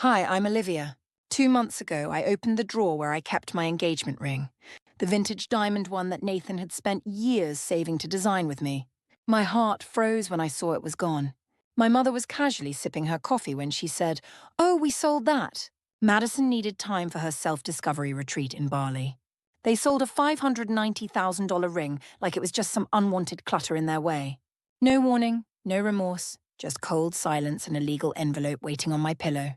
Hi, I'm Olivia. 2 months ago, I opened the drawer where I kept my engagement ring, the vintage diamond one that Nathan had spent years saving to design with me. My heart froze when I saw it was gone. My mother was casually sipping her coffee when she said, "Oh, we sold that." Madison needed time for her self-discovery retreat in Bali. They sold a $590,000 ring like it was just some unwanted clutter in their way. No warning, no remorse, just cold silence and a legal envelope waiting on my pillow.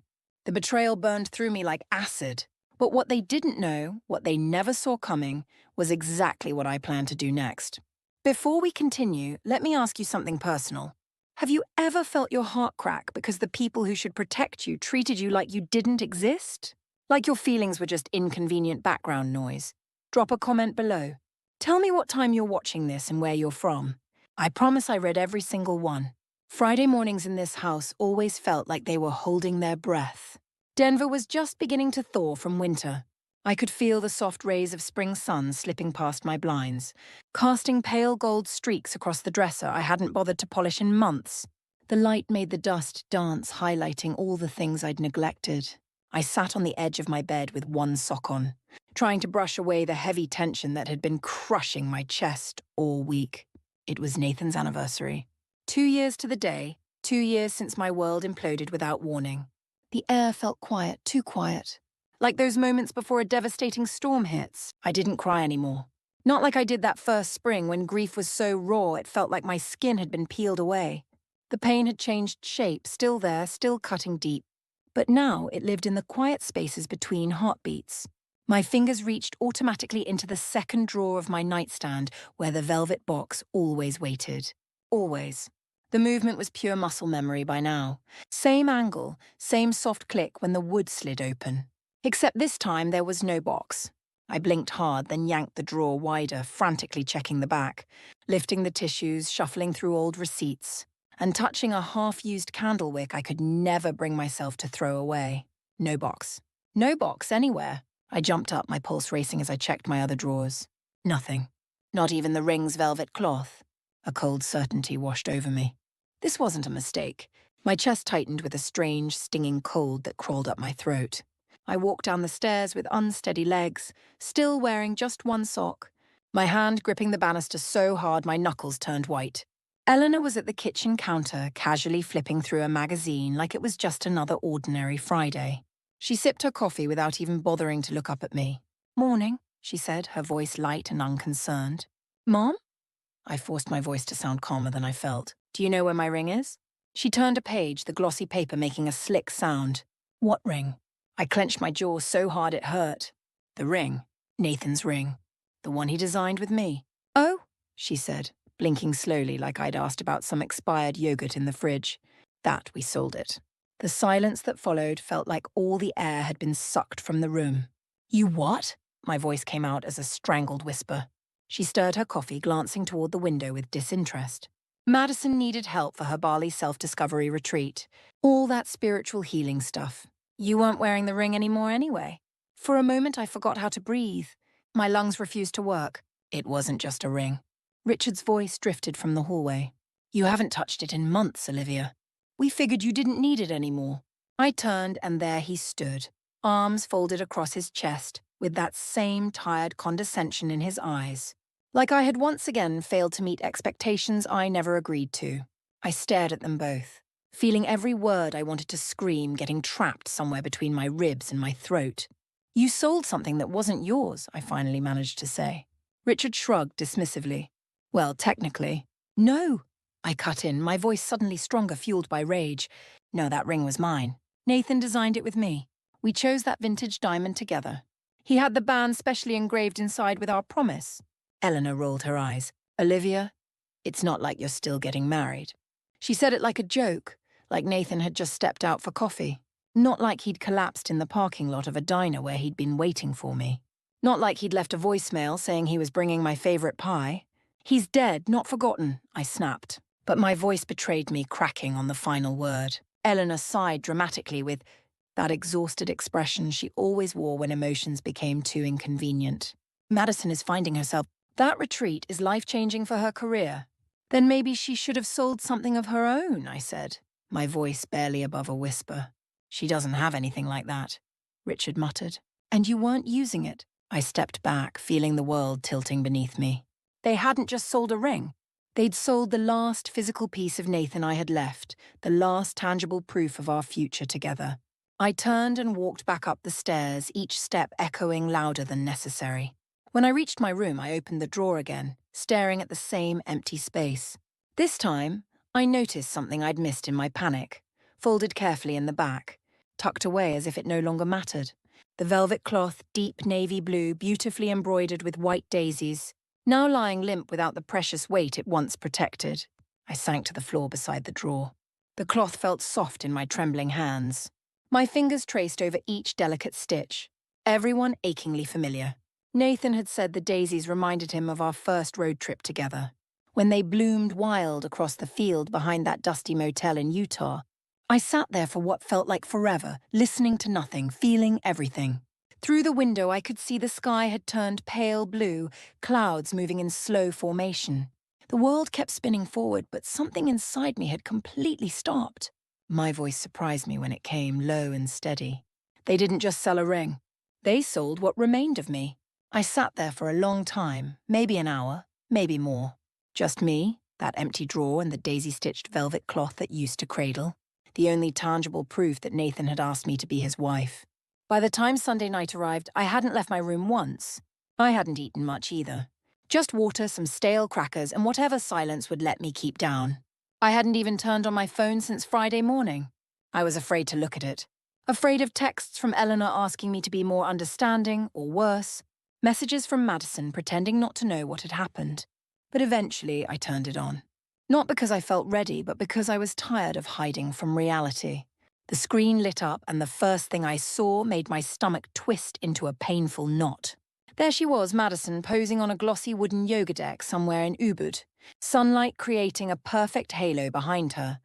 The betrayal burned through me like acid. But what they didn't know, what they never saw coming, was exactly what I planned to do next. Before we continue, let me ask you something personal. Have you ever felt your heart crack because the people who should protect you treated you like you didn't exist? Like your feelings were just inconvenient background noise? Drop a comment below. Tell me what time you're watching this and where you're from. I promise I read every single one. Friday mornings in this house always felt like they were holding their breath. Denver was just beginning to thaw from winter. I could feel the soft rays of spring sun slipping past my blinds, casting pale gold streaks across the dresser I hadn't bothered to polish in months. The light made the dust dance, highlighting all the things I'd neglected. I sat on the edge of my bed with one sock on, trying to brush away the heavy tension that had been crushing my chest all week. It was Nathan's anniversary. 2 years to the day, 2 years since my world imploded without warning. The air felt quiet, too quiet. Like those moments before a devastating storm hits. I didn't cry anymore. Not like I did that first spring when grief was so raw it felt like my skin had been peeled away. The pain had changed shape, still there, still cutting deep. But now it lived in the quiet spaces between heartbeats. My fingers reached automatically into the second drawer of my nightstand where the velvet box always waited. Always. The movement was pure muscle memory by now. Same angle, same soft click when the wood slid open. Except this time there was no box. I blinked hard, then yanked the drawer wider, frantically checking the back, lifting the tissues, shuffling through old receipts, and touching a half-used candle wick I could never bring myself to throw away. No box. No box anywhere. I jumped up, my pulse racing as I checked my other drawers. Nothing. Not even the ring's velvet cloth. A cold certainty washed over me. This wasn't a mistake. My chest tightened with a strange, stinging cold that crawled up my throat. I walked down the stairs with unsteady legs, still wearing just one sock, my hand gripping the banister so hard my knuckles turned white. Eleanor was at the kitchen counter, casually flipping through a magazine like it was just another ordinary Friday. She sipped her coffee without even bothering to look up at me. "Morning," she said, her voice light and unconcerned. "Mom?" I forced my voice to sound calmer than I felt. "Do you know where my ring is?" She turned a page, the glossy paper making a slick sound. "What ring?" I clenched my jaw so hard it hurt. "The ring. Nathan's ring. The one he designed with me." "Oh," she said, blinking slowly like I'd asked about some expired yogurt in the fridge. "That we sold it." The silence that followed felt like all the air had been sucked from the room. "You what?" My voice came out as a strangled whisper. She stirred her coffee, glancing toward the window with disinterest. Madison needed help for her Bali self-discovery retreat. All that spiritual healing stuff. You weren't wearing the ring anymore anyway. For a moment, I forgot how to breathe. My lungs refused to work. It wasn't just a ring. Richard's voice drifted from the hallway. "You haven't touched it in months, Olivia. We figured you didn't need it anymore." I turned, and there he stood, arms folded across his chest, with that same tired condescension in his eyes. Like I had once again failed to meet expectations I never agreed to. I stared at them both, feeling every word I wanted to scream getting trapped somewhere between my ribs and my throat. "You sold something that wasn't yours," I finally managed to say. Richard shrugged dismissively. "Well, technically." "No," I cut in, my voice suddenly stronger, fueled by rage. "No, that ring was mine. Nathan designed it with me. We chose that vintage diamond together. He had the band specially engraved inside with our promise." Eleanor rolled her eyes. "Olivia, it's not like you're still getting married." She said it like a joke, like Nathan had just stepped out for coffee. Not like he'd collapsed in the parking lot of a diner where he'd been waiting for me. Not like he'd left a voicemail saying he was bringing my favorite pie. "He's dead, not forgotten," I snapped. But my voice betrayed me, cracking on the final word. Eleanor sighed dramatically with that exhausted expression she always wore when emotions became too inconvenient. "Madison is finding herself. That retreat is life-changing for her career. Then maybe she should have sold something of her own," I said, my voice barely above a whisper. She doesn't have anything like that, Richard muttered. And you weren't using it. I stepped back, feeling the world tilting beneath me. They hadn't just sold a ring. They'd sold the last physical piece of Nathan I had left, the last tangible proof of our future together. I turned and walked back up the stairs, each step echoing louder than necessary. When I reached my room, I opened the drawer again, staring at the same empty space. This time, I noticed something I'd missed in my panic, folded carefully in the back, tucked away as if it no longer mattered. The velvet cloth, deep navy blue, beautifully embroidered with white daisies, now lying limp without the precious weight it once protected. I sank to the floor beside the drawer. The cloth felt soft in my trembling hands. My fingers traced over each delicate stitch, everyone achingly familiar. Nathan had said the daisies reminded him of our first road trip together, when they bloomed wild across the field behind that dusty motel in Utah. I sat there for what felt like forever, listening to nothing, feeling everything. Through the window, I could see the sky had turned pale blue, clouds moving in slow formation. The world kept spinning forward, but something inside me had completely stopped. My voice surprised me when it came low and steady. They didn't just sell a ring. They sold what remained of me. I sat there for a long time, maybe an hour, maybe more. Just me, that empty drawer and the daisy-stitched velvet cloth that used to cradle. The only tangible proof that Nathan had asked me to be his wife. By the time Sunday night arrived, I hadn't left my room once. I hadn't eaten much either. Just water, some stale crackers, and whatever silence would let me keep down. I hadn't even turned on my phone since Friday morning. I was afraid to look at it. Afraid of texts from Eleanor asking me to be more understanding, or worse, messages from Madison pretending not to know what had happened. But eventually, I turned it on. Not because I felt ready, but because I was tired of hiding from reality. The screen lit up, and the first thing I saw made my stomach twist into a painful knot. There she was, Madison, posing on a glossy wooden yoga deck somewhere in Ubud, sunlight creating a perfect halo behind her,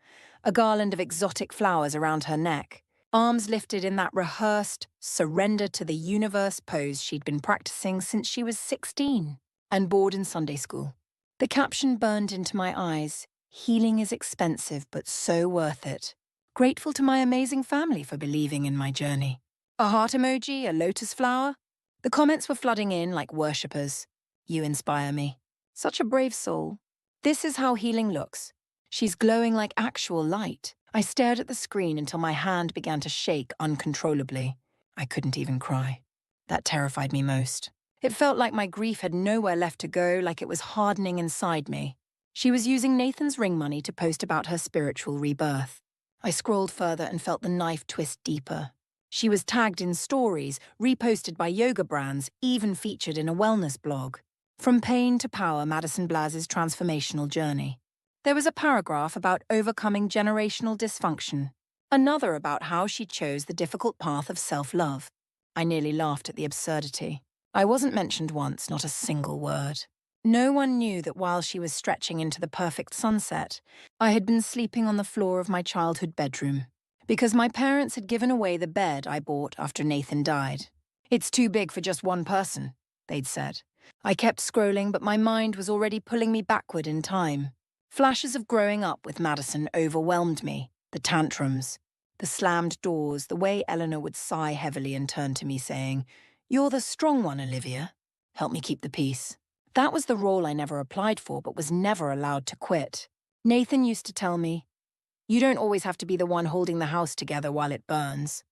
a garland of exotic flowers around her neck, arms lifted in that rehearsed, surrender to the universe pose she'd been practicing since she was 16 and bored in Sunday school. The caption burned into my eyes, "Healing is expensive, but so worth it. Grateful to my amazing family for believing in my journey." A heart emoji, a lotus flower. The comments were flooding in like worshippers. "You inspire me." Such a brave soul. This is how healing looks. She's glowing like actual light. I stared at the screen until my hand began to shake uncontrollably. I couldn't even cry. That terrified me most. It felt like my grief had nowhere left to go, like it was hardening inside me. She was using Nathan's ring money to post about her spiritual rebirth. I scrolled further and felt the knife twist deeper. She was tagged in stories, reposted by yoga brands, even featured in a wellness blog. From pain to power, Madison Blaz's transformational journey. There was a paragraph about overcoming generational dysfunction. Another about how she chose the difficult path of self-love. I nearly laughed at the absurdity. I wasn't mentioned once, not a single word. No one knew that while she was stretching into the perfect sunset, I had been sleeping on the floor of my childhood bedroom, because my parents had given away the bed I bought after Nathan died. "It's too big for just one person," they'd said. I kept scrolling, but my mind was already pulling me backward in time. Flashes of growing up with Madison overwhelmed me. The tantrums, the slammed doors, the way Eleanor would sigh heavily and turn to me saying, "You're the strong one, Olivia. Help me keep the peace." That was the role I never applied for, but was never allowed to quit. Nathan used to tell me, "You don't always have to be the one holding the house together while it burns."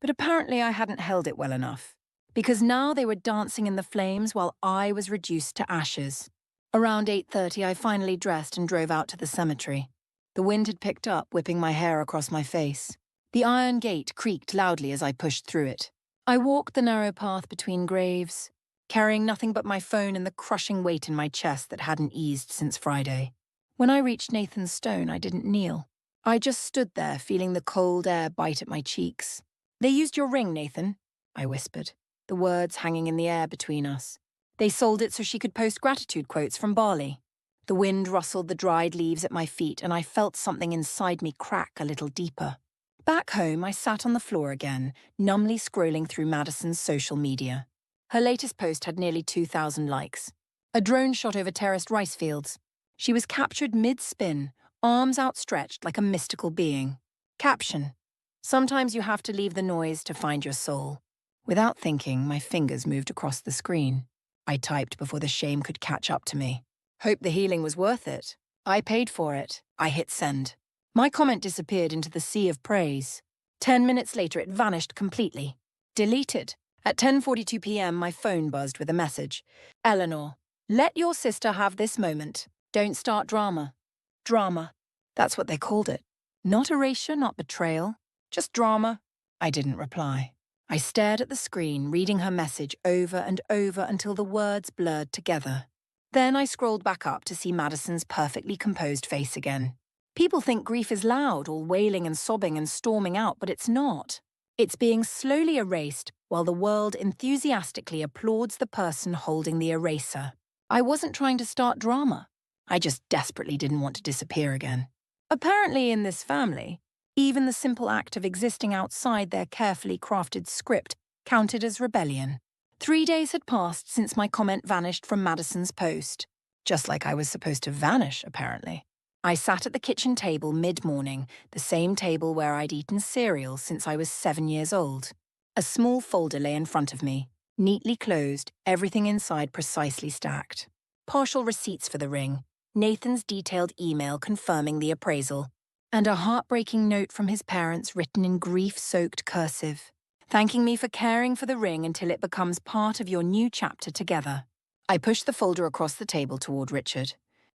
But apparently I hadn't held it well enough, because now they were dancing in the flames while I was reduced to ashes. Around 8:30, I finally dressed and drove out to the cemetery. The wind had picked up, whipping my hair across my face. The iron gate creaked loudly as I pushed through it. I walked the narrow path between graves, carrying nothing but my phone and the crushing weight in my chest that hadn't eased since Friday. When I reached Nathan's stone, I didn't kneel. I just stood there, feeling the cold air bite at my cheeks. "They used your ring, Nathan," I whispered, the words hanging in the air between us. "They sold it so she could post gratitude quotes from Bali." The wind rustled the dried leaves at my feet, and I felt something inside me crack a little deeper. Back home, I sat on the floor again, numbly scrolling through Madison's social media. Her latest post had nearly 2,000 likes. A drone shot over terraced rice fields. She was captured mid-spin, arms outstretched like a mystical being. Caption: Sometimes you have to leave the noise to find your soul. Without thinking, my fingers moved across the screen. I typed before the shame could catch up to me. Hope the healing was worth it. I paid for it. I hit send. My comment disappeared into the sea of praise. 10 minutes later, it vanished completely. Deleted. At 10:42 p.m., my phone buzzed with a message. Eleanor, let your sister have this moment. Don't start drama. Drama. That's what they called it. Not erasure, not betrayal. Just drama. I didn't reply. I stared at the screen, reading her message over and over until the words blurred together. Then I scrolled back up to see Madison's perfectly composed face again. People think grief is loud, all wailing and sobbing and storming out, but it's not. It's being slowly erased while the world enthusiastically applauds the person holding the eraser. I wasn't trying to start drama. I just desperately didn't want to disappear again. Apparently in this family, even the simple act of existing outside their carefully crafted script counted as rebellion. 3 days had passed since my comment vanished from Madison's post. Just like I was supposed to vanish, apparently. I sat at the kitchen table mid-morning, the same table where I'd eaten cereal since I was 7 years old. A small folder lay in front of me, neatly closed, everything inside precisely stacked. Partial receipts for the ring, Nathan's detailed email confirming the appraisal, and a heartbreaking note from his parents written in grief-soaked cursive, thanking me for caring for the ring until it becomes part of your new chapter together. I pushed the folder across the table toward Richard.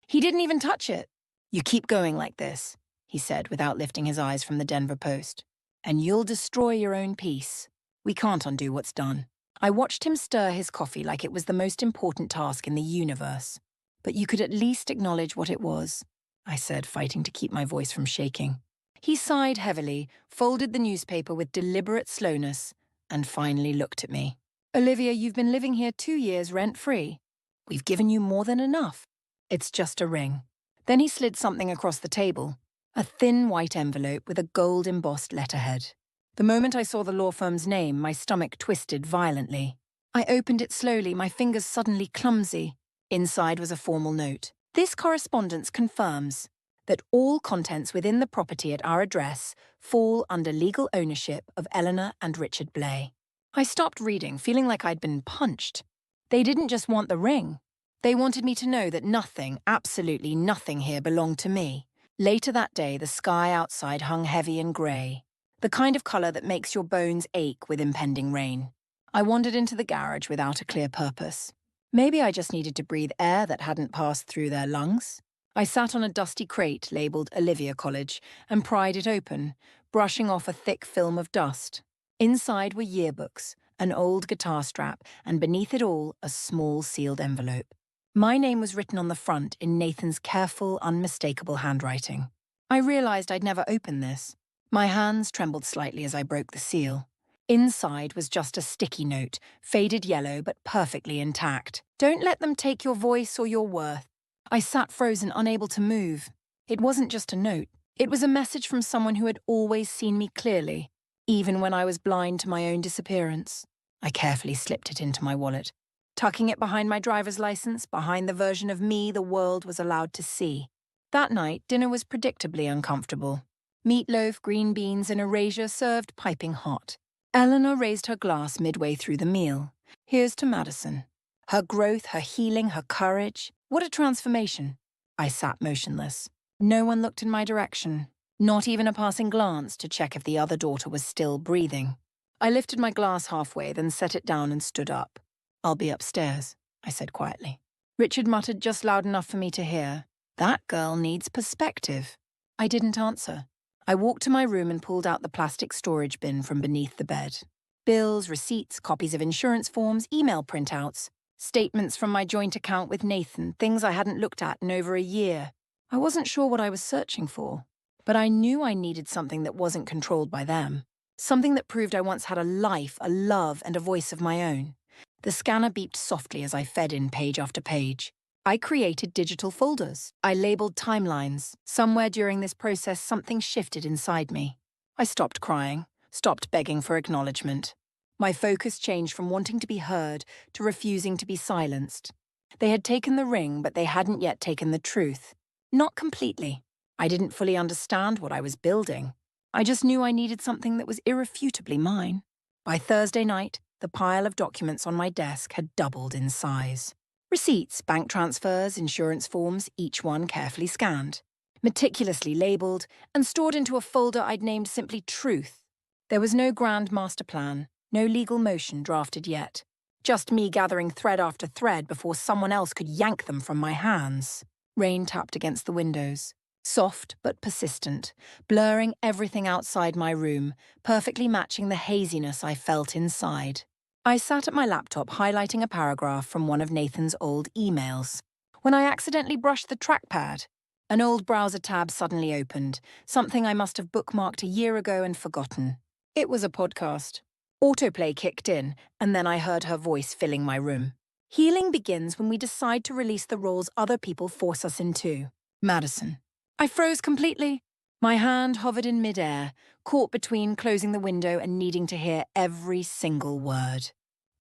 He didn't even touch it. You keep going like this, he said without lifting his eyes from the Denver Post, and you'll destroy your own peace. We can't undo what's done. I watched him stir his coffee like it was the most important task in the universe. But you could at least acknowledge what it was, I said, fighting to keep my voice from shaking. He sighed heavily, folded the newspaper with deliberate slowness, and finally looked at me. Olivia, you've been living here 2 years rent-free. We've given you more than enough. It's just a ring. Then he slid something across the table, a thin white envelope with a gold-embossed letterhead. The moment I saw the law firm's name, my stomach twisted violently. I opened it slowly, my fingers suddenly clumsy. Inside was a formal note. This correspondence confirms that all contents within the property at our address fall under legal ownership of Eleanor and Richard Blay. I stopped reading, feeling like I'd been punched. They didn't just want the ring. They wanted me to know that nothing, absolutely nothing here belonged to me. Later that day, the sky outside hung heavy and grey, the kind of colour that makes your bones ache with impending rain. I wandered into the garage without a clear purpose. Maybe I just needed to breathe air that hadn't passed through their lungs. I sat on a dusty crate labelled Olivia College and pried it open, brushing off a thick film of dust. Inside were yearbooks, an old guitar strap, and beneath it all, a small sealed envelope. My name was written on the front in Nathan's careful, unmistakable handwriting. I realised I'd never opened this. My hands trembled slightly as I broke the seal. Inside was just a sticky note, faded yellow but perfectly intact. Don't let them take your voice or your worth. I sat frozen, unable to move. It wasn't just a note. It was a message from someone who had always seen me clearly, even when I was blind to my own disappearance. I carefully slipped it into my wallet, tucking it behind my driver's license, behind the version of me the world was allowed to see. That night, dinner was predictably uncomfortable. Meatloaf, green beans, and erasure served piping hot. Eleanor raised her glass midway through the meal. Here's to Madison. Her growth, her healing, her courage. What a transformation. I sat motionless. No one looked in my direction, not even a passing glance to check if the other daughter was still breathing. I lifted my glass halfway, then set it down and stood up. I'll be upstairs, I said quietly. Richard muttered just loud enough for me to hear. That girl needs perspective. I didn't answer. I walked to my room and pulled out the plastic storage bin from beneath the bed. Bills, receipts, copies of insurance forms, email printouts, statements from my joint account with Nathan, things I hadn't looked at in over a year. I wasn't sure what I was searching for, but I knew I needed something that wasn't controlled by them. Something that proved I once had a life, a love, and a voice of my own. The scanner beeped softly as I fed in page after page. I created digital folders. I labeled timelines. Somewhere during this process, something shifted inside me. I stopped crying, stopped begging for acknowledgement. My focus changed from wanting to be heard to refusing to be silenced. They had taken the ring, but they hadn't yet taken the truth. Not completely. I didn't fully understand what I was building. I just knew I needed something that was irrefutably mine. By Thursday night, the pile of documents on my desk had doubled in size. Receipts, bank transfers, insurance forms, each one carefully scanned, meticulously labelled, and stored into a folder I'd named simply Truth. There was no grand master plan, no legal motion drafted yet. Just me gathering thread after thread before someone else could yank them from my hands. Rain tapped against the windows, soft but persistent, blurring everything outside my room, perfectly matching the haziness I felt inside. I sat at my laptop highlighting a paragraph from one of Nathan's old emails. When I accidentally brushed the trackpad, an old browser tab suddenly opened, something I must have bookmarked a year ago and forgotten. It was a podcast. Autoplay kicked in, and then I heard her voice filling my room. Healing begins when we decide to release the roles other people force us into. Madison. I froze completely. My hand hovered in midair, caught between closing the window and needing to hear every single word.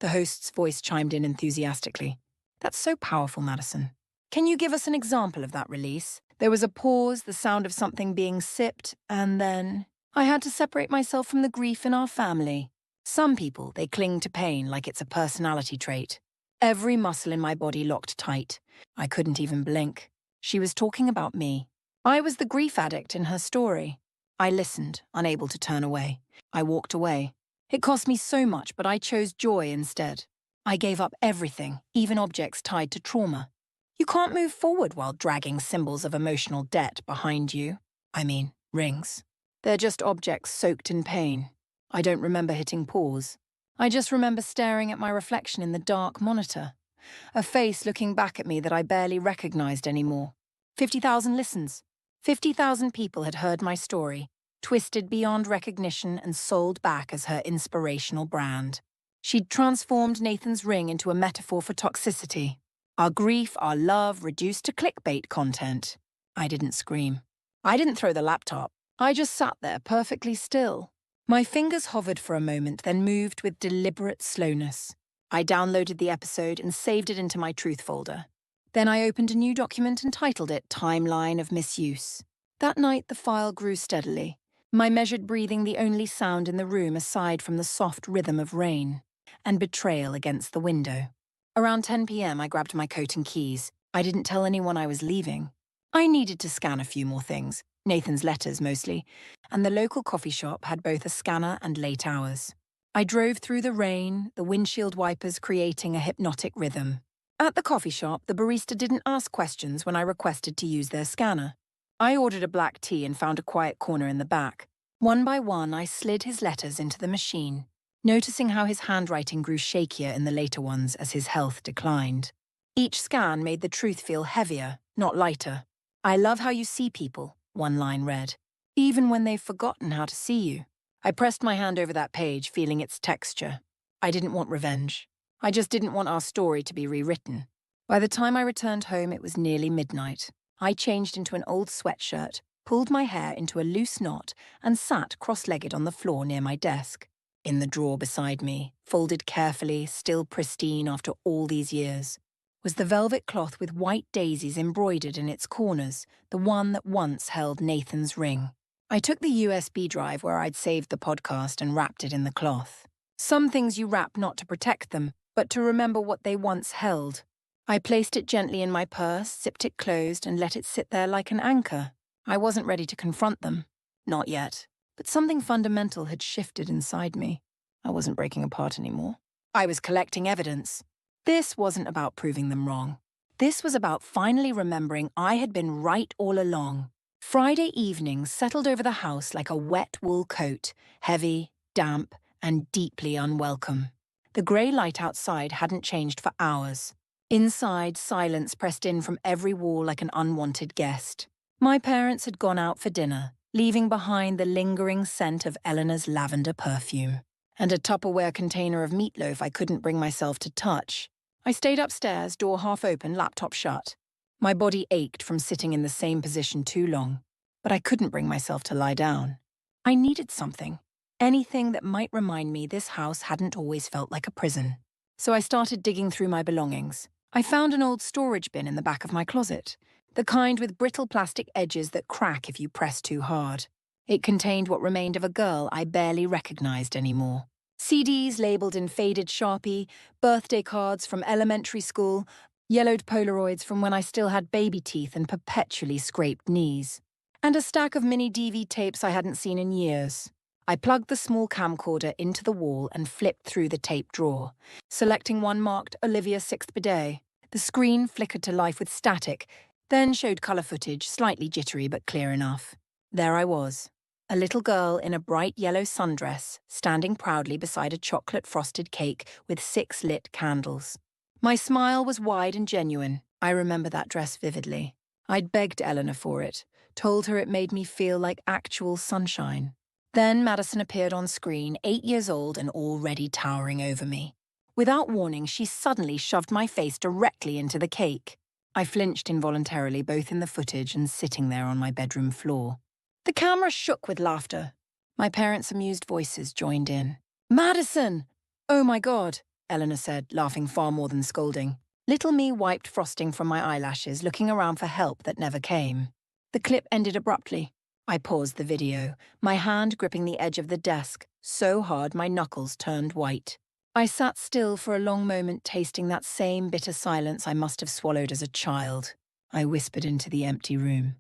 The host's voice chimed in enthusiastically. That's so powerful, Madison. Can you give us an example of that release? There was a pause, the sound of something being sipped, and then I had to separate myself from the grief in our family. Some people, they cling to pain like it's a personality trait. Every muscle in my body locked tight. I couldn't even blink. She was talking about me. I was the grief addict in her story. I listened, unable to turn away. I walked away. It cost me so much, but I chose joy instead. I gave up everything, even objects tied to trauma. You can't move forward while dragging symbols of emotional debt behind you. I mean, rings. They're just objects soaked in pain. I don't remember hitting pause. I just remember staring at my reflection in the dark monitor. A face looking back at me that I barely recognized anymore. 50,000 listens. 50,000 people had heard my story, twisted beyond recognition and sold back as her inspirational brand. She'd transformed Nathan's ring into a metaphor for toxicity. Our grief, our love, reduced to clickbait content. I didn't scream. I didn't throw the laptop. I just sat there perfectly still. My fingers hovered for a moment, then moved with deliberate slowness. I downloaded the episode and saved it into my truth folder. Then I opened a new document and titled it Timeline of Misuse. That night, the file grew steadily, my measured breathing the only sound in the room aside from the soft rhythm of rain, and betrayal against the window. Around 10 p.m., I grabbed my coat and keys. I didn't tell anyone I was leaving. I needed to scan a few more things, Nathan's letters mostly, and the local coffee shop had both a scanner and late hours. I drove through the rain, the windshield wipers creating a hypnotic rhythm. At the coffee shop, the barista didn't ask questions when I requested to use their scanner. I ordered a black tea and found a quiet corner in the back. One by one, I slid his letters into the machine, noticing how his handwriting grew shakier in the later ones as his health declined. Each scan made the truth feel heavier, not lighter. I love how you see people, one line read, even when they've forgotten how to see you. I pressed my hand over that page, feeling its texture. I didn't want revenge. I just didn't want our story to be rewritten. By the time I returned home, it was nearly midnight. I changed into an old sweatshirt, pulled my hair into a loose knot, and sat cross-legged on the floor near my desk. In the drawer beside me, folded carefully, still pristine after all these years, was the velvet cloth with white daisies embroidered in its corners, the one that once held Nathan's ring. I took the USB drive where I'd saved the podcast and wrapped it in the cloth. Some things you wrap not to protect them, but to remember what they once held. I placed it gently in my purse, zipped it closed, and let it sit there like an anchor. I wasn't ready to confront them. Not yet. But something fundamental had shifted inside me. I wasn't breaking apart anymore. I was collecting evidence. This wasn't about proving them wrong. This was about finally remembering I had been right all along. Friday evenings settled over the house like a wet wool coat, heavy, damp, and deeply unwelcome. The grey light outside hadn't changed for hours. Inside, silence pressed in from every wall like an unwanted guest. My parents had gone out for dinner, leaving behind the lingering scent of Eleanor's lavender perfume, and a Tupperware container of meatloaf I couldn't bring myself to touch. I stayed upstairs, door half open, laptop shut. My body ached from sitting in the same position too long, but I couldn't bring myself to lie down. I needed something. Anything that might remind me this house hadn't always felt like a prison. So I started digging through my belongings. I found an old storage bin in the back of my closet, the kind with brittle plastic edges that crack if you press too hard. It contained what remained of a girl I barely recognized anymore. CDs labeled in faded Sharpie, birthday cards from elementary school, yellowed Polaroids from when I still had baby teeth and perpetually scraped knees, and a stack of mini DV tapes I hadn't seen in years. I plugged the small camcorder into the wall and flipped through the tape drawer, selecting one marked Olivia's sixth bidet. The screen flickered to life with static, then showed colour footage, slightly jittery but clear enough. There I was, a little girl in a bright yellow sundress, standing proudly beside a chocolate-frosted cake with 6 lit candles. My smile was wide and genuine. I remember that dress vividly. I'd begged Eleanor for it, told her it made me feel like actual sunshine. Then Madison appeared on screen, 8 years old and already towering over me. Without warning, she suddenly shoved my face directly into the cake. I flinched involuntarily, both in the footage and sitting there on my bedroom floor. The camera shook with laughter. My parents' amused voices joined in. "Madison! Oh my God," Eleanor said, laughing far more than scolding. Little me wiped frosting from my eyelashes, looking around for help that never came. The clip ended abruptly. I paused the video, my hand gripping the edge of the desk, so hard my knuckles turned white. I sat still for a long moment, tasting that same bitter silence I must have swallowed as a child. I whispered into the empty room.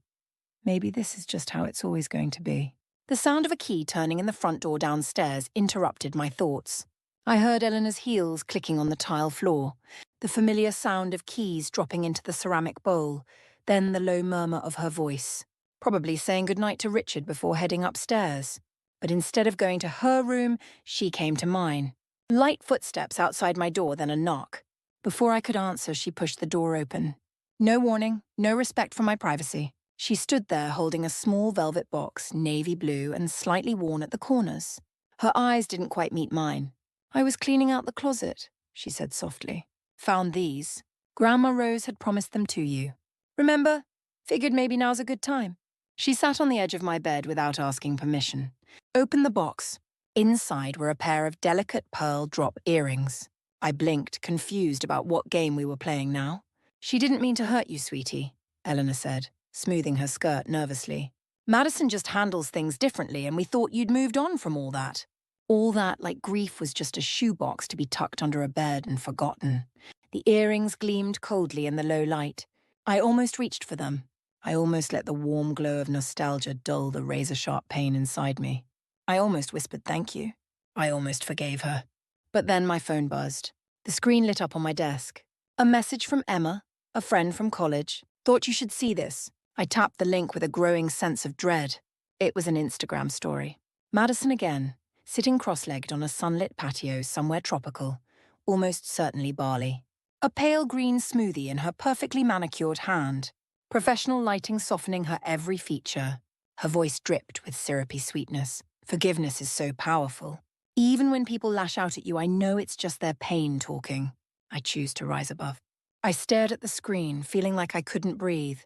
Maybe this is just how it's always going to be. The sound of a key turning in the front door downstairs interrupted my thoughts. I heard Eleanor's heels clicking on the tile floor, the familiar sound of keys dropping into the ceramic bowl, then the low murmur of her voice, probably saying goodnight to Richard before heading upstairs. But instead of going to her room, she came to mine. Light footsteps outside my door, then a knock. Before I could answer, she pushed the door open. No warning, no respect for my privacy. She stood there holding a small velvet box, navy blue and slightly worn at the corners. Her eyes didn't quite meet mine. "I was cleaning out the closet," she said softly. "Found these. Grandma Rose had promised them to you. Remember? Figured maybe now's a good time." She sat on the edge of my bed without asking permission. Opened the box. Inside were a pair of delicate pearl drop earrings. I blinked, confused about what game we were playing now. "She didn't mean to hurt you, sweetie," Eleanor said, smoothing her skirt nervously. "Madison just handles things differently, and we thought you'd moved on from all that." All that, like grief, was just a shoebox to be tucked under a bed and forgotten. The earrings gleamed coldly in the low light. I almost reached for them. I almost let the warm glow of nostalgia dull the razor-sharp pain inside me. I almost whispered thank you. I almost forgave her. But then my phone buzzed. The screen lit up on my desk. A message from Emma, a friend from college. "Thought you should see this." I tapped the link with a growing sense of dread. It was an Instagram story. Madison again, sitting cross-legged on a sunlit patio somewhere tropical, almost certainly Bali. A pale green smoothie in her perfectly manicured hand, professional lighting softening her every feature. Her voice dripped with syrupy sweetness. Forgiveness is so powerful. Even when people lash out at you, I know it's just their pain talking. I choose to rise above. I stared at the screen, feeling like I couldn't breathe.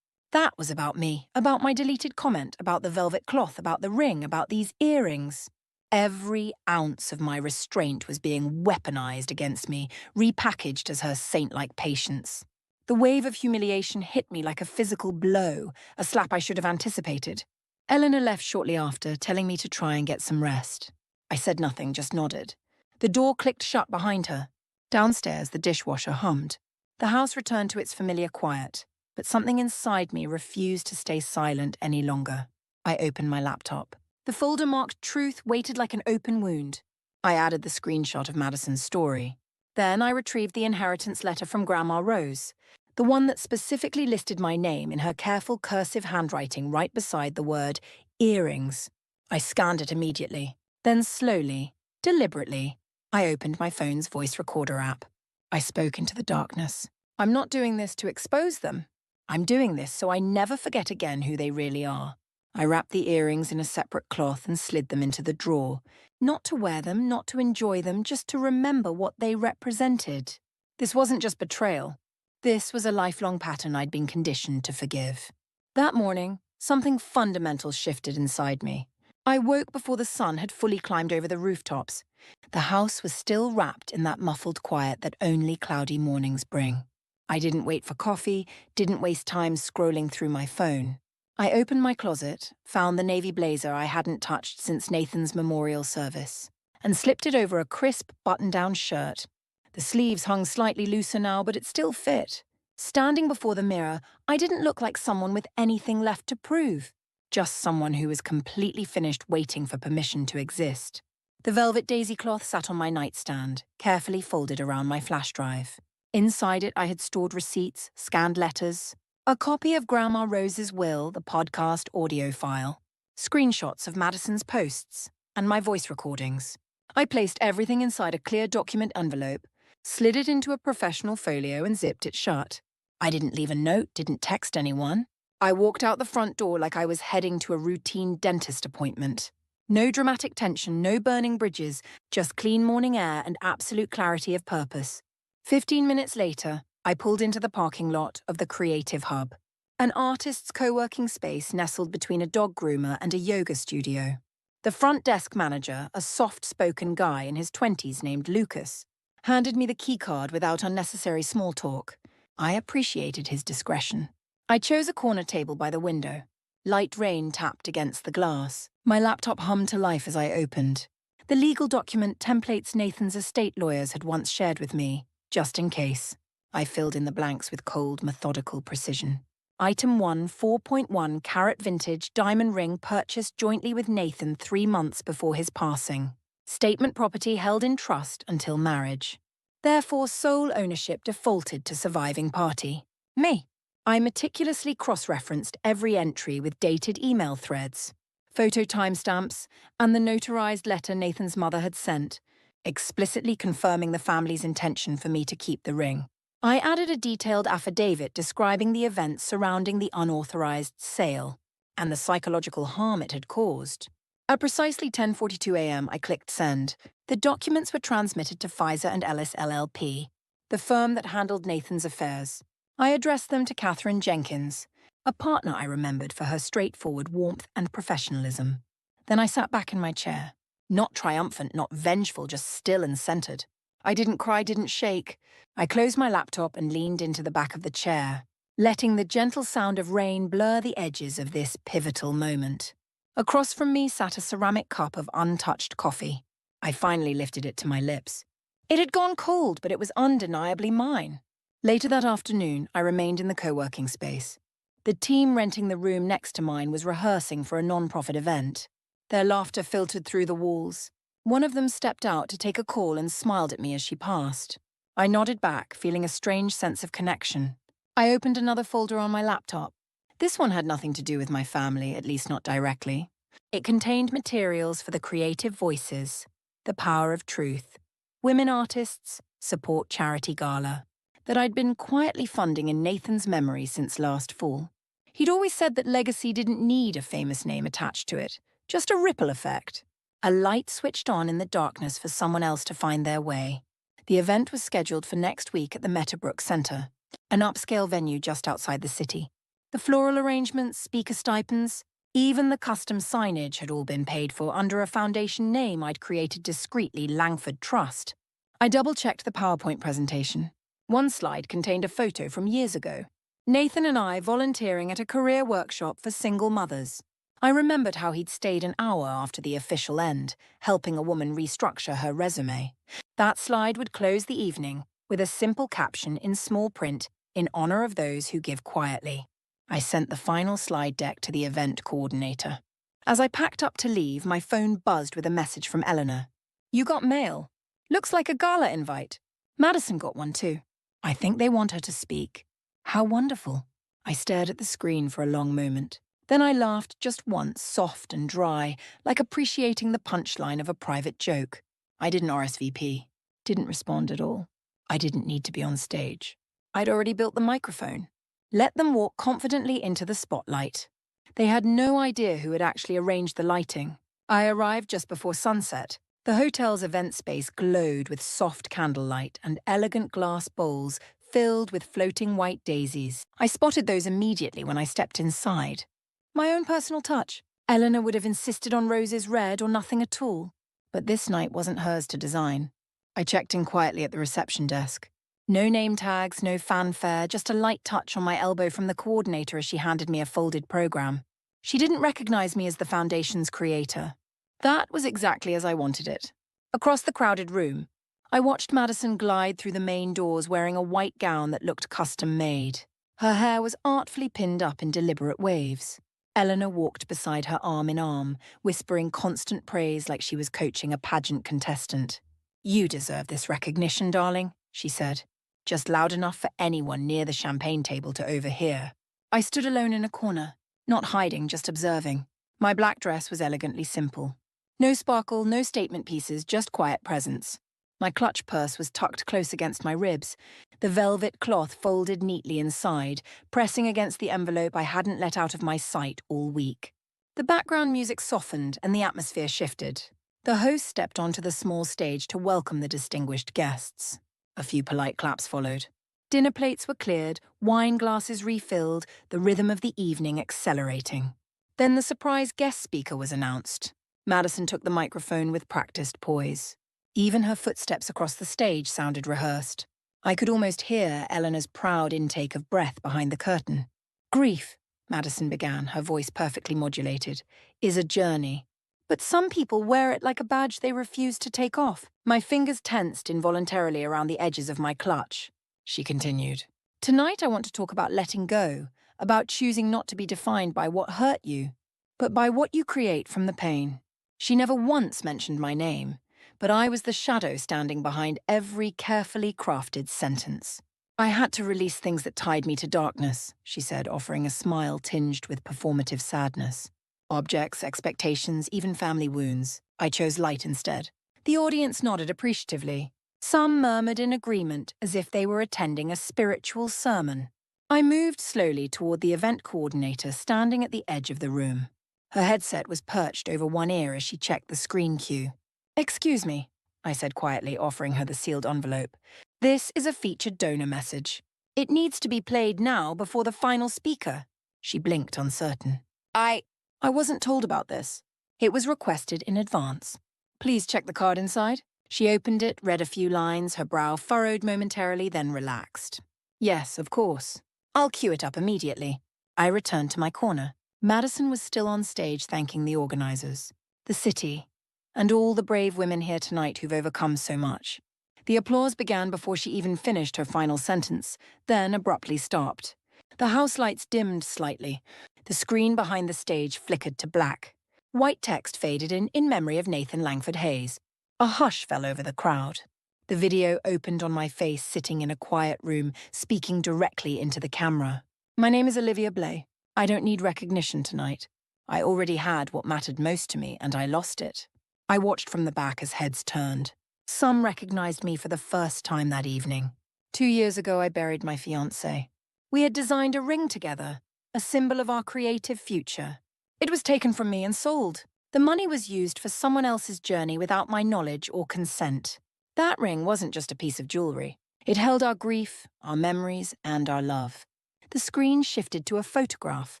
That was about me, about my deleted comment, about the velvet cloth, about the ring, about these earrings. Every ounce of my restraint was being weaponized against me, repackaged as her saint-like patience. The wave of humiliation hit me like a physical blow, a slap I should have anticipated. Eleanor left shortly after, telling me to try and get some rest. I said nothing, just nodded. The door clicked shut behind her. Downstairs, the dishwasher hummed. The house returned to its familiar quiet, but something inside me refused to stay silent any longer. I opened my laptop. The folder marked Truth waited like an open wound. I added the screenshot of Madison's story. Then I retrieved the inheritance letter from Grandma Rose, the one that specifically listed my name in her careful cursive handwriting right beside the word earrings. I scanned it immediately. Then slowly, deliberately, I opened my phone's voice recorder app. I spoke into the darkness. "I'm not doing this to expose them. I'm doing this so I never forget again who they really are." I wrapped the earrings in a separate cloth and slid them into the drawer. Not to wear them, not to enjoy them, just to remember what they represented. This wasn't just betrayal. This was a lifelong pattern I'd been conditioned to forgive. That morning, something fundamental shifted inside me. I woke before the sun had fully climbed over the rooftops. The house was still wrapped in that muffled quiet that only cloudy mornings bring. I didn't wait for coffee, didn't waste time scrolling through my phone. I opened my closet, found the navy blazer I hadn't touched since Nathan's memorial service, and slipped it over a crisp button-down shirt. The sleeves hung slightly looser now, but it still fit. Standing before the mirror, I didn't look like someone with anything left to prove, just someone who was completely finished waiting for permission to exist. The velvet daisy cloth sat on my nightstand, carefully folded around my flash drive. Inside it, I had stored receipts, scanned letters, a copy of Grandma Rose's will, the podcast audio file, screenshots of Madison's posts, and my voice recordings. I placed everything inside a clear document envelope, slid it into a professional folio, and zipped it shut. I didn't leave a note, didn't text anyone. I walked out the front door like I was heading to a routine dentist appointment. No dramatic tension, no burning bridges, just clean morning air and absolute clarity of purpose. 15 minutes later, I pulled into the parking lot of the Creative Hub, an artist's co-working space nestled between a dog groomer and a yoga studio. The front desk manager, a soft-spoken guy in his 20s named Lucas, handed me the keycard without unnecessary small talk. I appreciated his discretion. I chose a corner table by the window. Light rain tapped against the glass. My laptop hummed to life as I opened. The legal document templates Nathan's estate lawyers had once shared with me, just in case. I filled in the blanks with cold, methodical precision. Item 1, 4.1 carat vintage diamond ring purchased jointly with Nathan 3 months before his passing. Statement property held in trust until marriage. Therefore, sole ownership defaulted to surviving party. Me. I meticulously cross-referenced every entry with dated email threads, photo timestamps, and the notarized letter Nathan's mother had sent, explicitly confirming the family's intention for me to keep the ring. I added a detailed affidavit describing the events surrounding the unauthorized sale and the psychological harm it had caused. At precisely 10:42 a.m., I clicked send. The documents were transmitted to Pfizer and Ellis LLP, the firm that handled Nathan's affairs. I addressed them to Catherine Jenkins, a partner I remembered for her straightforward warmth and professionalism. Then I sat back in my chair. Not triumphant, not vengeful, just still and centered. I didn't cry, didn't shake. I closed my laptop and leaned into the back of the chair, letting the gentle sound of rain blur the edges of this pivotal moment. Across from me sat a ceramic cup of untouched coffee. I finally lifted it to my lips. It had gone cold, but it was undeniably mine. Later that afternoon, I remained in the co-working space. The team renting the room next to mine was rehearsing for a non-profit event. Their laughter filtered through the walls. One of them stepped out to take a call and smiled at me as she passed. I nodded back, feeling a strange sense of connection. I opened another folder on my laptop. This one had nothing to do with my family, at least not directly. It contained materials for the Creative Voices, The Power of Truth, Women Artists, Support Charity Gala, that I'd been quietly funding in Nathan's memory since last fall. He'd always said that legacy didn't need a famous name attached to it, just a ripple effect. A light switched on in the darkness for someone else to find their way. The event was scheduled for next week at the Meadowbrook Center, an upscale venue just outside the city. The floral arrangements, speaker stipends, even the custom signage had all been paid for under a foundation name I'd created discreetly, Langford Trust. I double-checked the PowerPoint presentation. One slide contained a photo from years ago. Nathan and I volunteering at a career workshop for single mothers. I remembered how he'd stayed an hour after the official end, helping a woman restructure her resume. That slide would close the evening with a simple caption in small print in honor of those who give quietly. I sent the final slide deck to the event coordinator. As I packed up to leave, my phone buzzed with a message from Eleanor. "You got mail. Looks like a gala invite. Madison got one too. I think they want her to speak. How wonderful." I stared at the screen for a long moment. Then I laughed just once, soft and dry, like appreciating the punchline of a private joke. I didn't RSVP. Didn't respond at all. I didn't need to be on stage. I'd already built the microphone. Let them walk confidently into the spotlight. They had no idea who had actually arranged the lighting. I arrived just before sunset. The hotel's event space glowed with soft candlelight and elegant glass bowls filled with floating white daisies. I spotted those immediately when I stepped inside. My own personal touch. Eleanor would have insisted on roses red or nothing at all. But this night wasn't hers to design. I checked in quietly at the reception desk. No name tags, no fanfare, just a light touch on my elbow from the coordinator as she handed me a folded program. She didn't recognize me as the Foundation's creator. That was exactly as I wanted it. Across the crowded room, I watched Madison glide through the main doors wearing a white gown that looked custom-made. Her hair was artfully pinned up in deliberate waves. Eleanor walked beside her arm in arm, whispering constant praise like she was coaching a pageant contestant. "You deserve this recognition, darling," she said, just loud enough for anyone near the champagne table to overhear. I stood alone in a corner, not hiding, just observing. My black dress was elegantly simple. No sparkle, no statement pieces, just quiet presence. My clutch purse was tucked close against my ribs, the velvet cloth folded neatly inside, pressing against the envelope I hadn't let out of my sight all week. The background music softened and the atmosphere shifted. The host stepped onto the small stage to welcome the distinguished guests. A few polite claps followed. Dinner plates were cleared, wine glasses refilled, the rhythm of the evening accelerating. Then the surprise guest speaker was announced. Madison took the microphone with practiced poise. Even her footsteps across the stage sounded rehearsed. I could almost hear Eleanor's proud intake of breath behind the curtain. "Grief," Madison began, her voice perfectly modulated, "is a journey. But some people wear it like a badge they refuse to take off." My fingers tensed involuntarily around the edges of my clutch. She continued, "Tonight I want to talk about letting go, about choosing not to be defined by what hurt you, but by what you create from the pain." She never once mentioned my name, but I was the shadow standing behind every carefully crafted sentence. "I had to release things that tied me to darkness," she said, offering a smile tinged with performative sadness. "Objects, expectations, even family wounds. I chose light instead." The audience nodded appreciatively. Some murmured in agreement as if they were attending a spiritual sermon. I moved slowly toward the event coordinator standing at the edge of the room. Her headset was perched over one ear as she checked the screen cue. "Excuse me," I said quietly, offering her the sealed envelope. "This is a featured donor message. It needs to be played now before the final speaker." She blinked, uncertain. I wasn't told about this. It was requested in advance. "Please check the card inside." She opened it, read a few lines, her brow furrowed momentarily, then relaxed. "Yes, of course. I'll cue it up immediately." I returned to my corner. Madison was still on stage thanking the organizers, the city, and all the brave women here tonight who've overcome so much. The applause began before she even finished her final sentence, then abruptly stopped. The house lights dimmed slightly. The screen behind the stage flickered to black. White text faded in memory of Nathan Langford Hayes. A hush fell over the crowd. The video opened on my face sitting in a quiet room, speaking directly into the camera. "My name is Olivia Blay. I don't need recognition tonight. I already had what mattered most to me, and I lost it." I watched from the back as heads turned. Some recognized me for the first time that evening. 2 years ago, I buried my fiancé. We had designed a ring together, a symbol of our creative future. It was taken from me and sold. The money was used for someone else's journey without my knowledge or consent. That ring wasn't just a piece of jewelry. It held our grief, our memories, and our love. The screen shifted to a photograph.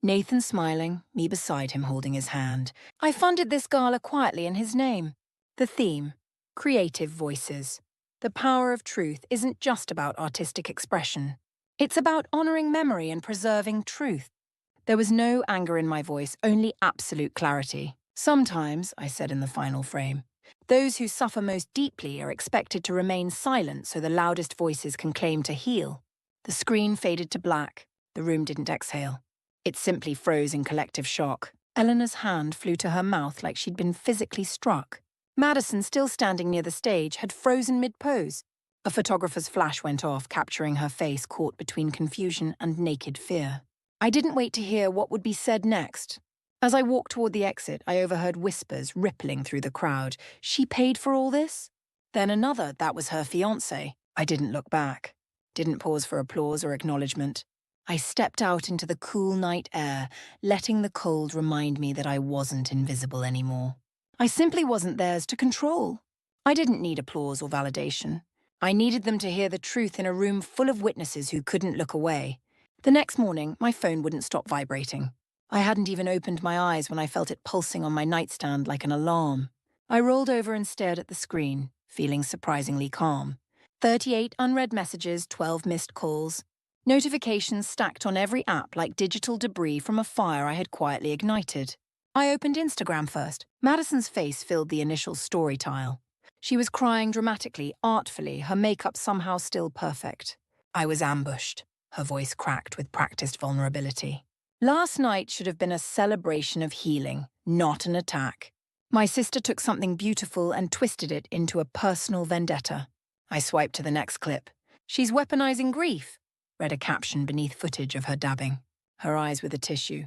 Nathan smiling, me beside him holding his hand. I funded this gala quietly in his name. The theme: creative voices. The power of truth isn't just about artistic expression. It's about honoring memory and preserving truth. There was no anger in my voice, only absolute clarity. "Sometimes," I said in the final frame, "those who suffer most deeply are expected to remain silent so the loudest voices can claim to heal." The screen faded to black. The room didn't exhale. It simply froze in collective shock. Eleanor's hand flew to her mouth like she'd been physically struck. Madison, still standing near the stage, had frozen mid-pose. A photographer's flash went off, capturing her face caught between confusion and naked fear. I didn't wait to hear what would be said next. As I walked toward the exit, I overheard whispers rippling through the crowd. "She paid for all this?" Then another, "That was her fiancé." I didn't look back. Didn't pause for applause or acknowledgement. I stepped out into the cool night air, letting the cold remind me that I wasn't invisible anymore. I simply wasn't theirs to control. I didn't need applause or validation. I needed them to hear the truth in a room full of witnesses who couldn't look away. The next morning, my phone wouldn't stop vibrating. I hadn't even opened my eyes when I felt it pulsing on my nightstand like an alarm. I rolled over and stared at the screen, feeling surprisingly calm. 38 unread messages, 12 missed calls. Notifications stacked on every app like digital debris from a fire I had quietly ignited. I opened Instagram first. Madison's face filled the initial story tile. She was crying dramatically, artfully, her makeup somehow still perfect. I was ambushed, her voice cracked with practiced vulnerability. Last night should have been a celebration of healing, not an attack. My sister took something beautiful and twisted it into a personal vendetta. I swiped to the next clip. She's weaponizing grief, read a caption beneath footage of her dabbing. Her eyes with a tissue.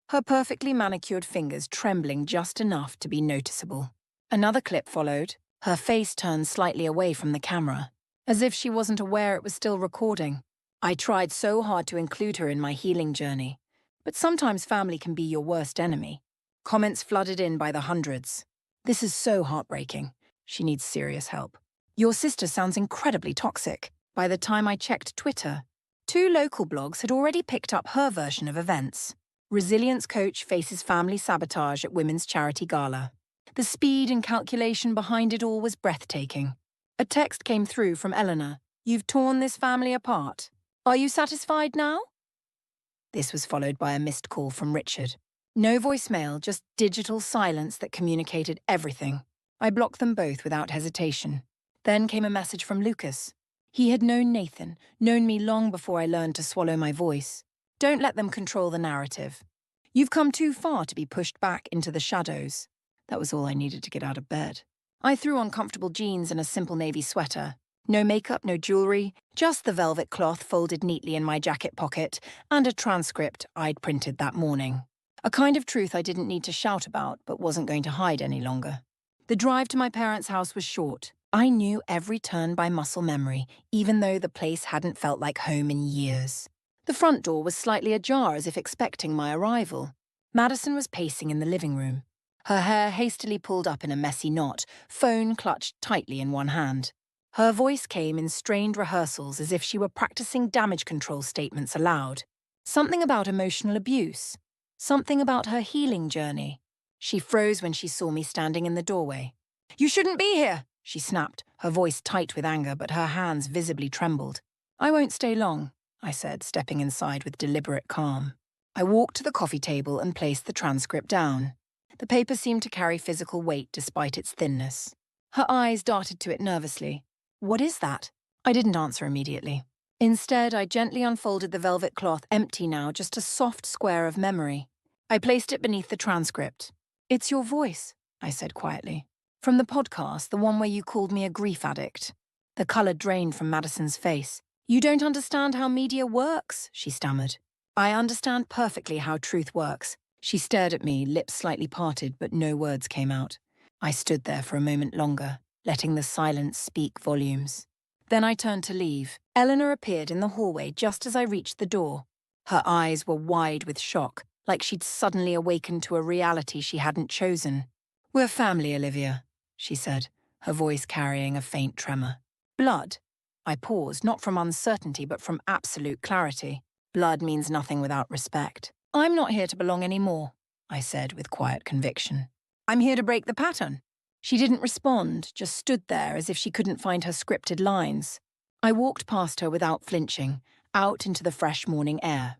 Her perfectly manicured fingers trembling just enough to be noticeable. Another clip followed, her face turned slightly away from the camera, as if she wasn't aware it was still recording. I tried so hard to include her in my healing journey, but sometimes family can be your worst enemy. Comments flooded in by the hundreds. This is so heartbreaking. She needs serious help. Your sister sounds incredibly toxic. By the time I checked Twitter, 2 local blogs had already picked up her version of events. Resilience coach faces family sabotage at women's charity gala. The speed and calculation behind it all was breathtaking. A text came through from Eleanor. You've torn this family apart. Are you satisfied now? This was followed by a missed call from Richard. No voicemail, just digital silence that communicated everything. I blocked them both without hesitation. Then came a message from Lucas. He had known Nathan, known me long before I learned to swallow my voice. Don't let them control the narrative. You've come too far to be pushed back into the shadows. That was all I needed to get out of bed. I threw on comfortable jeans and a simple navy sweater. No makeup, no jewelry, just the velvet cloth folded neatly in my jacket pocket and a transcript I'd printed that morning. A kind of truth I didn't need to shout about but wasn't going to hide any longer. The drive to my parents' house was short. I knew every turn by muscle memory, even though the place hadn't felt like home in years. The front door was slightly ajar as if expecting my arrival. Madison was pacing in the living room. Her hair hastily pulled up in a messy knot, phone clutched tightly in one hand. Her voice came in strained rehearsals as if she were practicing damage control statements aloud. Something about emotional abuse. Something about her healing journey. She froze when she saw me standing in the doorway. You shouldn't be here, she snapped, her voice tight with anger but her hands visibly trembled. I won't stay long, I said, stepping inside with deliberate calm. I walked to the coffee table and placed the transcript down. The paper seemed to carry physical weight despite its thinness. Her eyes darted to it nervously. What is that? I didn't answer immediately. Instead, I gently unfolded the velvet cloth, empty now, just a soft square of memory. I placed it beneath the transcript. It's your voice, I said quietly. From the podcast, the one where you called me a grief addict. The colour drained from Madison's face. You don't understand how media works, she stammered. I understand perfectly how truth works. She stared at me, lips slightly parted, but no words came out. I stood there for a moment longer, letting the silence speak volumes. Then I turned to leave. Eleanor appeared in the hallway just as I reached the door. Her eyes were wide with shock, like she'd suddenly awakened to a reality she hadn't chosen. We're family, Olivia, she said, her voice carrying a faint tremor. Blood. I paused, not from uncertainty, but from absolute clarity. Blood means nothing without respect. I'm not here to belong anymore, I said with quiet conviction. I'm here to break the pattern. She didn't respond, just stood there as if she couldn't find her scripted lines. I walked past her without flinching, out into the fresh morning air.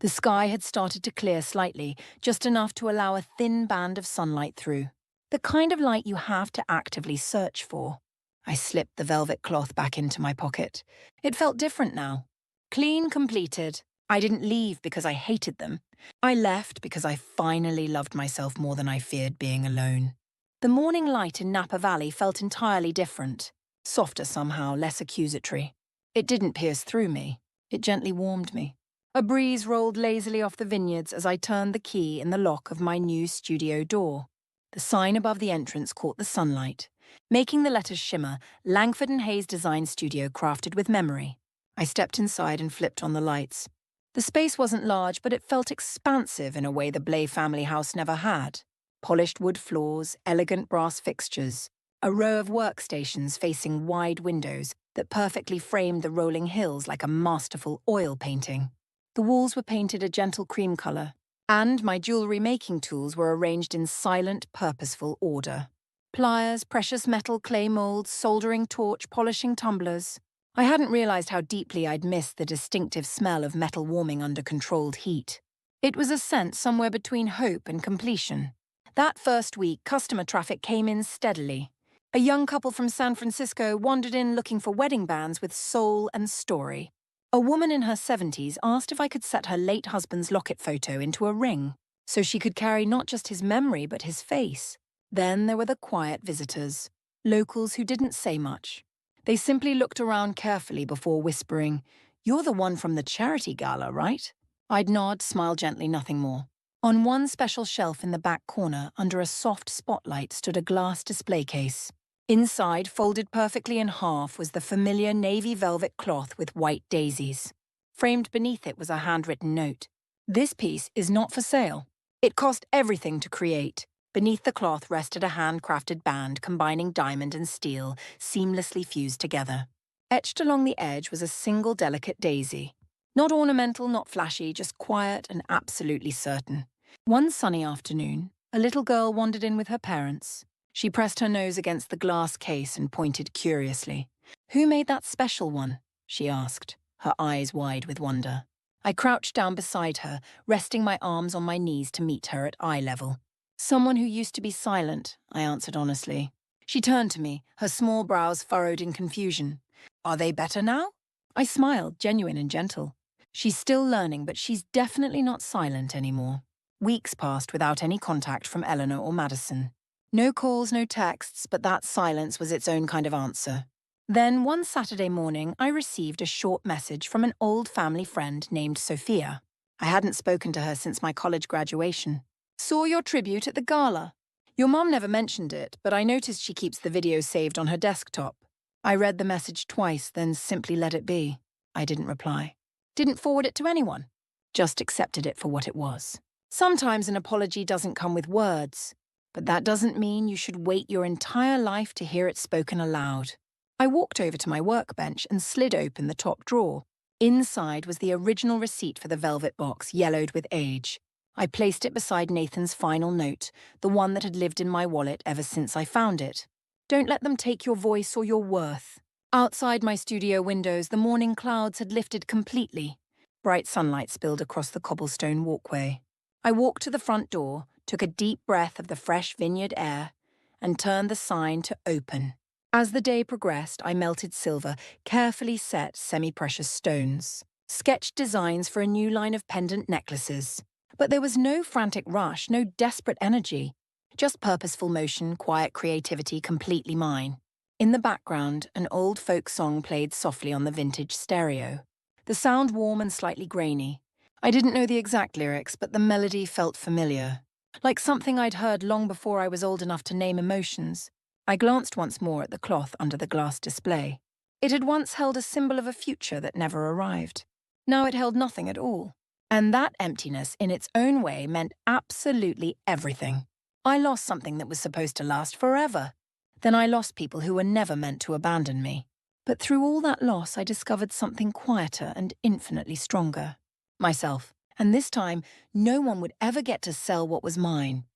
The sky had started to clear slightly, just enough to allow a thin band of sunlight through. The kind of light you have to actively search for. I slipped the velvet cloth back into my pocket. It felt different now. Clean, completed. I didn't leave because I hated them. I left because I finally loved myself more than I feared being alone. The morning light in Napa Valley felt entirely different. Softer somehow, less accusatory. It didn't pierce through me. It gently warmed me. A breeze rolled lazily off the vineyards as I turned the key in the lock of my new studio door. The sign above the entrance caught the sunlight, making the letters shimmer, Langford and Hayes Design Studio crafted with memory. I stepped inside and flipped on the lights. The space wasn't large, but it felt expansive in a way the Blay family house never had. Polished wood floors, elegant brass fixtures, a row of workstations facing wide windows that perfectly framed the rolling hills like a masterful oil painting. The walls were painted a gentle cream colour, and my jewellery-making tools were arranged in silent, purposeful order. Pliers, precious metal clay moulds, soldering torch, polishing tumblers. I hadn't realized how deeply I'd missed the distinctive smell of metal warming under controlled heat. It was a scent somewhere between hope and completion. That first week, customer traffic came in steadily. A young couple from San Francisco wandered in looking for wedding bands with soul and story. A woman in her 70s asked if I could set her late husband's locket photo into a ring, so she could carry not just his memory but his face. Then there were the quiet visitors, locals who didn't say much. They simply looked around carefully before whispering, "You're the one from the charity gala, right?" I'd nod, smile gently, nothing more. On one special shelf in the back corner, under a soft spotlight, stood a glass display case. Inside, folded perfectly in half, was the familiar navy velvet cloth with white daisies. Framed beneath it was a handwritten note. "This piece is not for sale. It cost everything to create." Beneath the cloth rested a handcrafted band combining diamond and steel, seamlessly fused together. Etched along the edge was a single delicate daisy. Not ornamental, not flashy, just quiet and absolutely certain. One sunny afternoon, a little girl wandered in with her parents. She pressed her nose against the glass case and pointed curiously. "Who made that special one?" she asked, her eyes wide with wonder. I crouched down beside her, resting my arms on my knees to meet her at eye level. "Someone who used to be silent," I answered honestly. She turned to me, her small brows furrowed in confusion. "Are they better now?" I smiled, genuine and gentle. "She's still learning, but she's definitely not silent anymore." Weeks passed without any contact from Eleanor or Madison. No calls, no texts, but that silence was its own kind of answer. Then, one Saturday morning, I received a short message from an old family friend named Sophia. I hadn't spoken to her since my college graduation. "Saw your tribute at the gala. Your mom never mentioned it, but I noticed she keeps the video saved on her desktop." I read the message twice, then simply let it be. I didn't reply. Didn't forward it to anyone. Just accepted it for what it was. Sometimes an apology doesn't come with words, but that doesn't mean you should wait your entire life to hear it spoken aloud. I walked over to my workbench and slid open the top drawer. Inside was the original receipt for the velvet box, yellowed with age. I placed it beside Nathan's final note, the one that had lived in my wallet ever since I found it. "Don't let them take your voice or your worth." Outside my studio windows, the morning clouds had lifted completely. Bright sunlight spilled across the cobblestone walkway. I walked to the front door, took a deep breath of the fresh vineyard air, and turned the sign to open. As the day progressed, I melted silver, carefully set semi-precious stones, sketched designs for a new line of pendant necklaces. But there was no frantic rush, no desperate energy. Just purposeful motion, quiet creativity, completely mine. In the background, an old folk song played softly on the vintage stereo. The sound warm and slightly grainy. I didn't know the exact lyrics, but the melody felt familiar. Like something I'd heard long before I was old enough to name emotions. I glanced once more at the cloth under the glass display. It had once held a symbol of a future that never arrived. Now it held nothing at all. And that emptiness, in its own way, meant absolutely everything. I lost something that was supposed to last forever. Then I lost people who were never meant to abandon me. But through all that loss, I discovered something quieter and infinitely stronger. Myself. And this time, no one would ever get to sell what was mine.